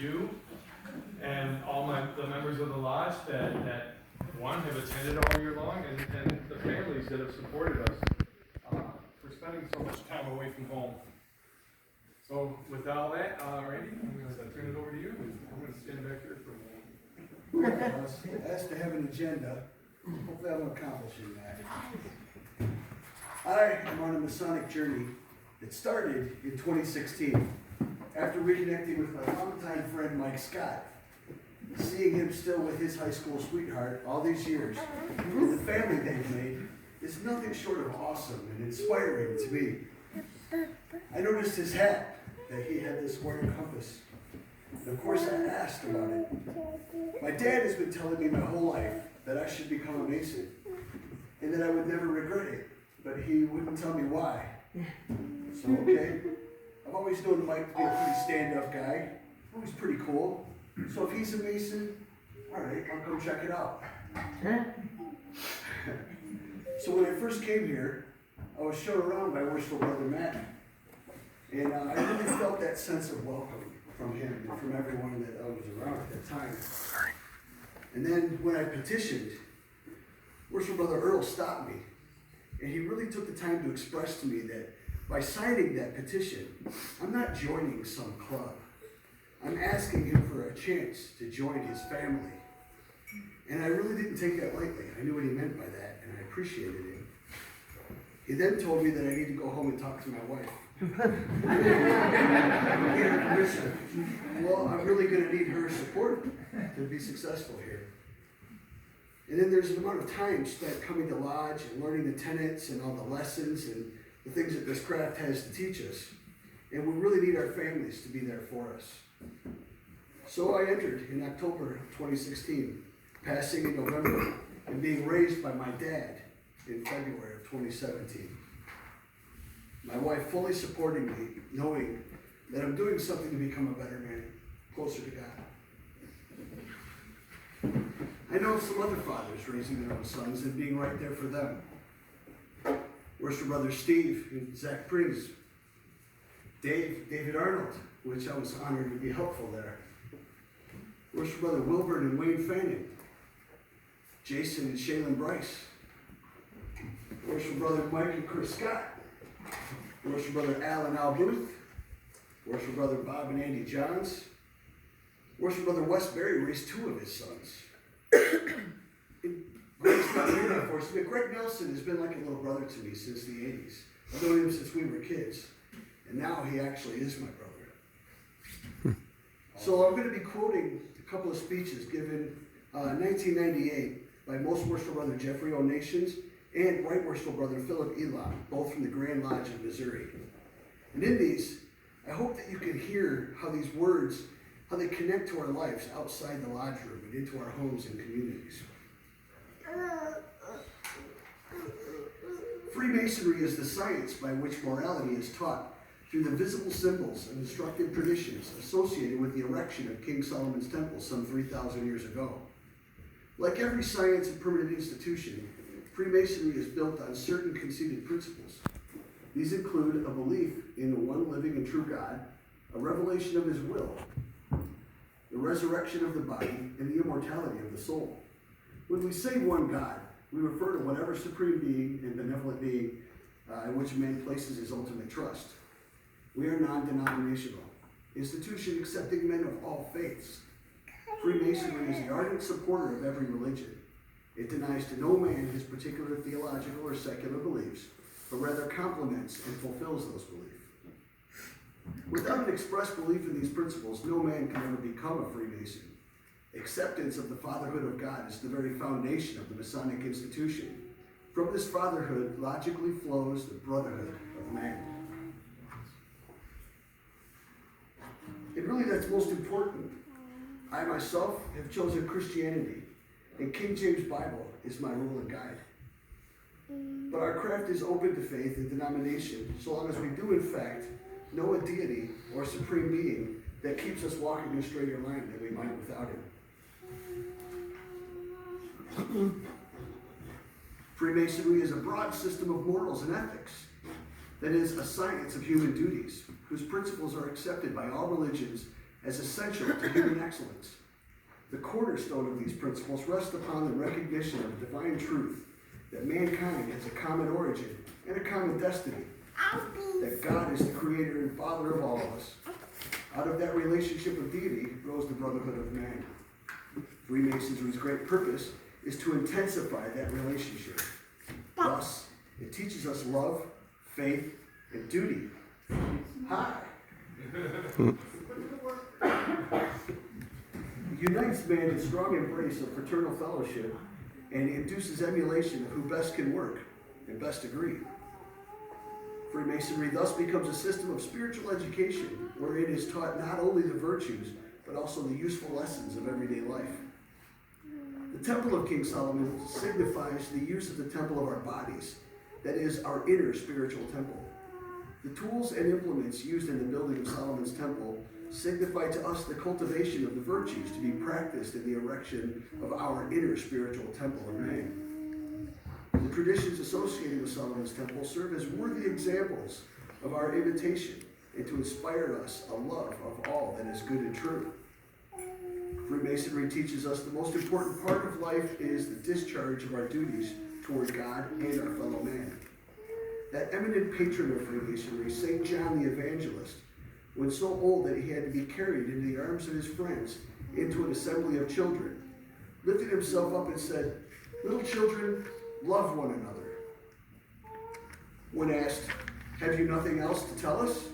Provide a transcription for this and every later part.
you and all the members of the lodge that one, have attended all year long, and the families that have supported us for spending so much time away from home. So with all that, Randy, I'm going to turn it over to you, and I'm going to stand back here for a moment. I was asked to have an agenda. Hopefully I'm accomplishing that. I am on a Masonic journey that started in 2016 after reconnecting with my longtime friend Mike Scott, seeing him still with his high school sweetheart all these years, and the family they've made is nothing short of awesome and inspiring to me. I noticed his hat, that he had this square compass. And of course I asked about it. My dad has been telling me my whole life that I should become a Mason, and that I would never regret it, but he wouldn't tell me why. So okay, I've always known Mike to be a pretty stand-up guy, always pretty cool. So if he's a Mason, alright, I'll come check it out. So when I first came here, I was shown around by worshipful Brother Matt. And I really felt that sense of welcome from him and from everyone that I was around at that time. And then when I petitioned, worshipful Brother Earl stopped me. And he really took the time to express to me that by signing that petition, I'm not joining some club. I'm asking him for a chance to join his family. And I really didn't take that lightly. I knew what he meant by that, and I appreciated it. He then told me that I need to go home and talk to my wife. Well, I'm really going to need her support to be successful here. And then there's an amount of time spent coming to lodge and learning the tenets and all the lessons and the things that this craft has to teach us. And we really need our families to be there for us. So I entered in October of 2016, passing in November, and being raised by my dad in February of 2017. My wife fully supporting me, knowing that I'm doing something to become a better man, closer to God. I know some other fathers raising their own sons and being right there for them. Worship Brother Steve and Zach Priggs, David Arnold, which I was honored to be helpful there. Worship Brother Wilbert and Wayne Fanning, Jason and Shaylin Bryce, Worship Brother Mike and Chris Scott, Worship Brother Alan Al Booth, Worship Brother Bob and Andy Johns, Worship Brother Wes Berry raised two of his sons. Greg's not here, unfortunately, but Greg Nelson has been like a little brother to me since the 80s. I've known him since we were kids, and now he actually is my brother. So I'm going to be quoting a couple of speeches given 1998 by Most Worshipful Brother Jeffrey O. Nations and Right Worshipful Brother Philip Elon, both from the Grand Lodge of Missouri. And in these, I hope that you can hear how these words, how they connect to our lives outside the lodge room and into our homes and communities. Freemasonry is the science by which morality is taught through the visible symbols and instructive traditions associated with the erection of King Solomon's Temple some 3,000 years ago. Like every science and permanent institution, Freemasonry is built on certain conceded principles. These include a belief in the one living and true God, a revelation of his will, the resurrection of the body, and the immortality of the soul. When we say one God, we refer to whatever supreme being and benevolent being in which man places his ultimate trust. We are non-denominational, institution accepting men of all faiths. Freemasonry is the ardent supporter of every religion. It denies to no man his particular theological or secular beliefs, but rather complements and fulfills those beliefs. Without an express belief in these principles, no man can ever become a Freemason. Acceptance of the fatherhood of God is the very foundation of the Masonic institution. From this fatherhood logically flows the brotherhood of man. And really that's most important. I myself have chosen Christianity, and King James Bible is my rule and guide. But our craft is open to faith and denomination, so long as we do in fact know a deity or supreme being that keeps us walking a straighter line than we might without him. Freemasonry is a broad system of morals and ethics that is a science of human duties, whose principles are accepted by all religions as essential to human excellence. The cornerstone of these principles rests upon the recognition of the divine truth that mankind has a common origin and a common destiny, that God is the creator and father of all of us. Out of that relationship of deity grows the brotherhood of man. Freemasonry's great purpose is to intensify that relationship. Thus, it teaches us love, faith, and duty. Hi. It unites man in strong embrace of fraternal fellowship and induces emulation of who best can work and best agree. Freemasonry thus becomes a system of spiritual education where it is taught not only the virtues, but also the useful lessons of everyday life. The Temple of King Solomon signifies the use of the temple of our bodies, that is, our inner spiritual temple. The tools and implements used in the building of Solomon's temple signify to us the cultivation of the virtues to be practiced in the erection of our inner spiritual temple of man. The traditions associated with Solomon's temple serve as worthy examples of our imitation and to inspire us a love of all that is good and true. Freemasonry teaches us the most important part of life is the discharge of our duties toward God and our fellow man. That eminent patron of Freemasonry, St. John the Evangelist, when so old that he had to be carried into the arms of his friends into an assembly of children, lifted himself up and said, "Little children, love one another." When asked, "Have you nothing else to tell us?"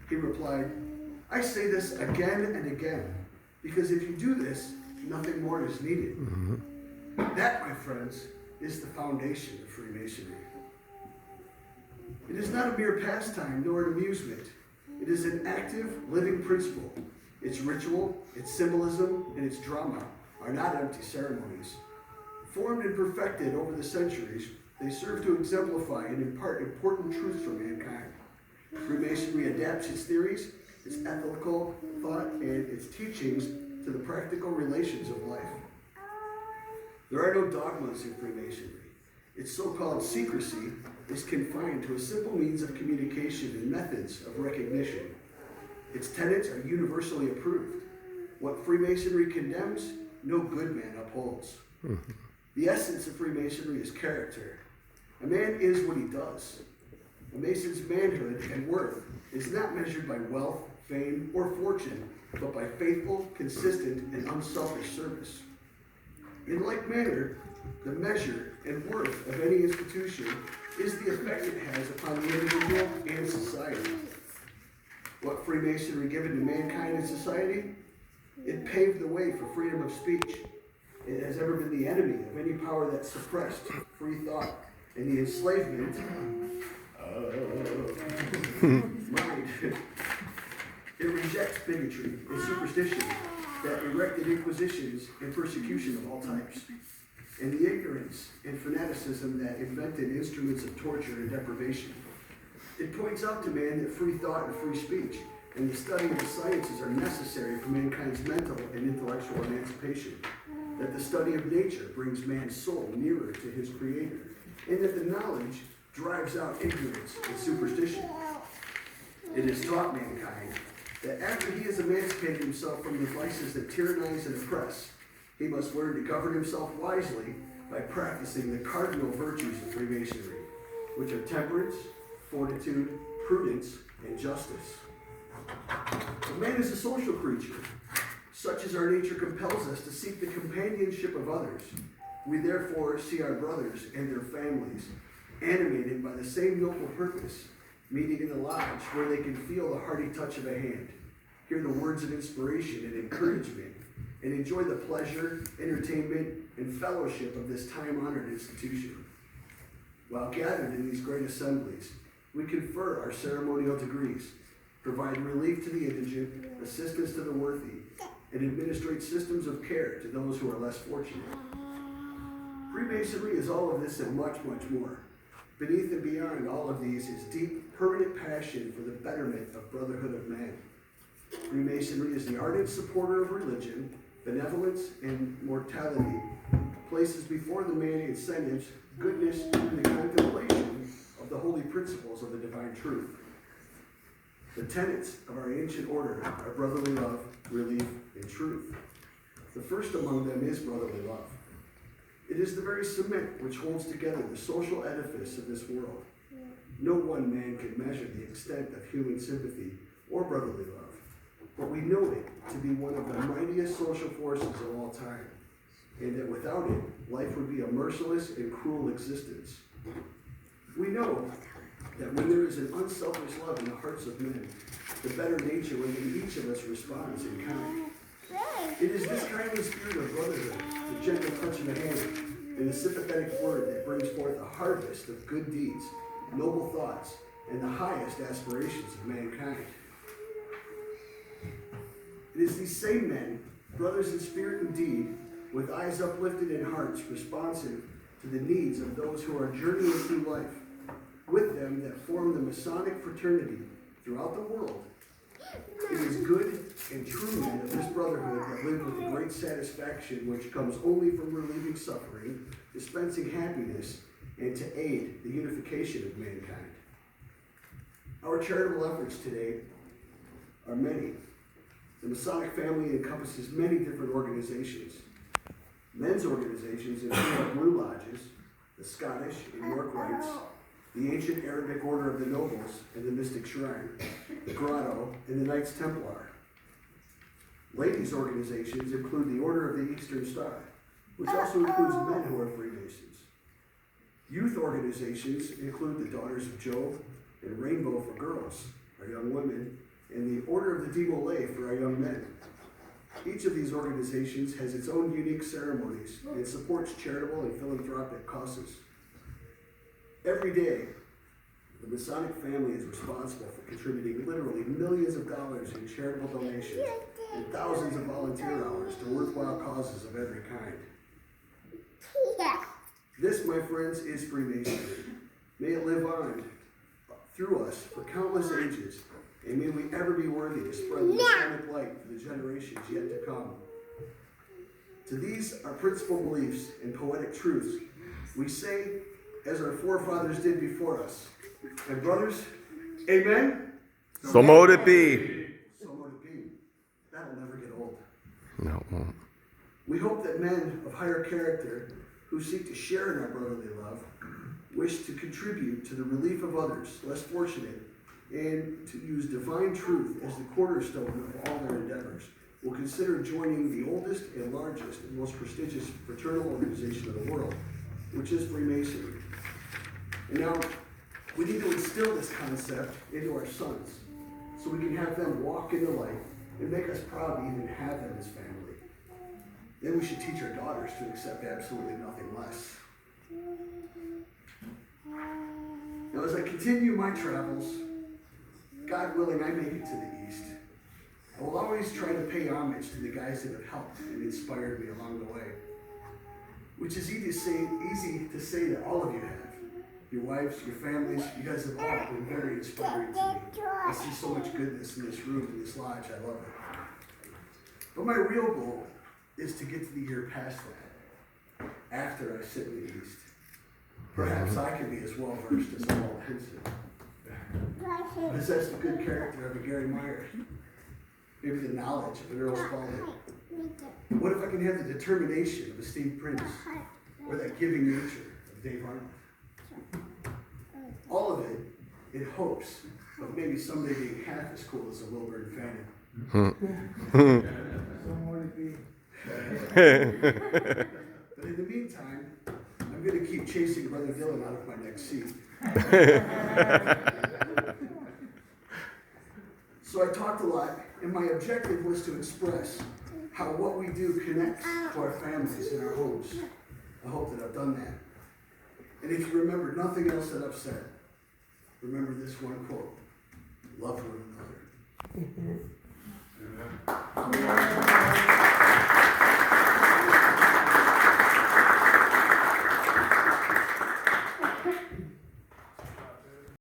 he replied, "I say this again and again, because if you do this, nothing more is needed." That, my friends, is the foundation of Freemasonry. It is not a mere pastime nor an amusement. It is an active, living principle. Its ritual, its symbolism, and its drama are not empty ceremonies. Formed and perfected over the centuries, they serve to exemplify and impart important truths for mankind. Freemasonry adapts its theories, its ethical thought, and its teachings to the practical relations of life. There are no dogmas in Freemasonry. Its so-called secrecy is confined to a simple means of communication and methods of recognition. Its tenets are universally approved. What Freemasonry condemns, no good man upholds. The essence of Freemasonry is character. A man is what he does. A Mason's manhood and worth is not measured by wealth, fame, or fortune, but by faithful, consistent, and unselfish service. In like manner, the measure and worth of any institution is the effect it has upon the individual and society. What Freemasonry given to mankind and society? It paved the way for freedom of speech. It has ever been the enemy of any power that suppressed free thought and the enslavement of mind. It rejects bigotry and superstition that erected inquisitions and persecution of all types, and the ignorance and fanaticism that invented instruments of torture and deprivation. It points out to man that free thought and free speech and the study of the sciences are necessary for mankind's mental and intellectual emancipation, that the study of nature brings man's soul nearer to his creator, and that the knowledge drives out ignorance and superstition. It has taught mankind that after he has emancipated himself from the vices that tyrannize and oppress, he must learn to govern himself wisely by practicing the cardinal virtues of Freemasonry, which are temperance, fortitude, prudence, and justice. But man is a social creature. Such as our nature compels us to seek the companionship of others. We therefore see our brothers and their families animated by the same noble purpose, meeting in the lodge where they can feel the hearty touch of a hand, hear the words of inspiration and encouragement, and enjoy the pleasure, entertainment, and fellowship of this time-honored institution. While gathered in these great assemblies, we confer our ceremonial degrees, provide relief to the indigent, assistance to the worthy, and administrate systems of care to those who are less fortunate. Freemasonry is all of this and much, much more. Beneath and beyond all of these is deep, permanent passion for the betterment of brotherhood of man. Freemasonry is the ardent supporter of religion, benevolence, and mortality, places before the man incentives, goodness, and the contemplation of the holy principles of the divine truth. The tenets of our ancient order are brotherly love, relief, and truth. The first among them is brotherly love. It is the very cement which holds together the social edifice of this world. No one man can measure the extent of human sympathy or brotherly love, but we know it to be one of the mightiest social forces of all time, and that without it, life would be a merciless and cruel existence. We know that when there is an unselfish love in the hearts of men, the better nature within each of us responds in kind. It is this kindly spirit of brotherhood, the gentle touch of the hand, and the sympathetic word that brings forth a harvest of good deeds, noble thoughts, and the highest aspirations of mankind. It is these same men, brothers in spirit and deed, with eyes uplifted and hearts responsive to the needs of those who are journeying through life, with them that form the Masonic fraternity throughout the world. It is good and true men of this brotherhood that live with the great satisfaction which comes only from relieving suffering, dispensing happiness, and to aid the unification of mankind. Our charitable efforts today are many. The Masonic family encompasses many different organizations. Men's organizations include the Blue Lodges, the Scottish and York Rites, the ancient Arabic Order of the Nobles and the Mystic Shrine, the Grotto, and the Knights Templar. Ladies' organizations include the Order of the Eastern Star, which also includes men who are Freemasons. Youth organizations include the Daughters of Jove and Rainbow for girls, our young women, and the Order of the Demolay for our young men. Each of these organizations has its own unique ceremonies and supports charitable and philanthropic causes. Every day, the Masonic family is responsible for contributing literally millions of dollars in charitable donations and thousands of volunteer hours to worthwhile causes of every kind. This, my friends, is Freemasonry. May it live on through us for countless ages, and may we ever be worthy to spread the Masonic light to the generations yet to come. To these, our principal beliefs and poetic truths, we say, as our forefathers did before us. And brothers, amen? So mote it be. So mote it be. That'll never get old. No, it won't. We hope that men of higher character who seek to share in our brotherly love wish to contribute to the relief of others less fortunate and to use divine truth as the cornerstone of all their endeavors will consider joining the oldest and largest and most prestigious fraternal organization of the world, which is Freemasonry. And now, we need to instill this concept into our sons so we can have them walk in the light and make us proud to even have them as family. Then we should teach our daughters to accept absolutely nothing less. Now, as I continue my travels, God willing, I make it to the East. I will always try to pay homage to the guys that have helped and inspired me along the way, which is easy to say that all of you have. Your wives, your families, you guys have all been very inspiring to me. I see so much goodness in this room, in this lodge. I love it. But my real goal is to get to the year past that, after I sit in the East. Perhaps I can be as well versed as Paul Henson. Possess the good character of a Gary Meyer. Maybe the knowledge of an Earl Spalding. What if I can have the determination of a Steve Prince, or that giving nature of Dave Arnold? All of it in hopes of maybe someday being half as cool as a Wilbur and Fannin. But in the meantime, I'm going to keep chasing Brother Dillon out of my next seat. So I talked a lot, and my objective was to express how what we do connects to our families and our homes. I hope that I've done that. And if you remember nothing else that I've said, remember this one quote: love one another.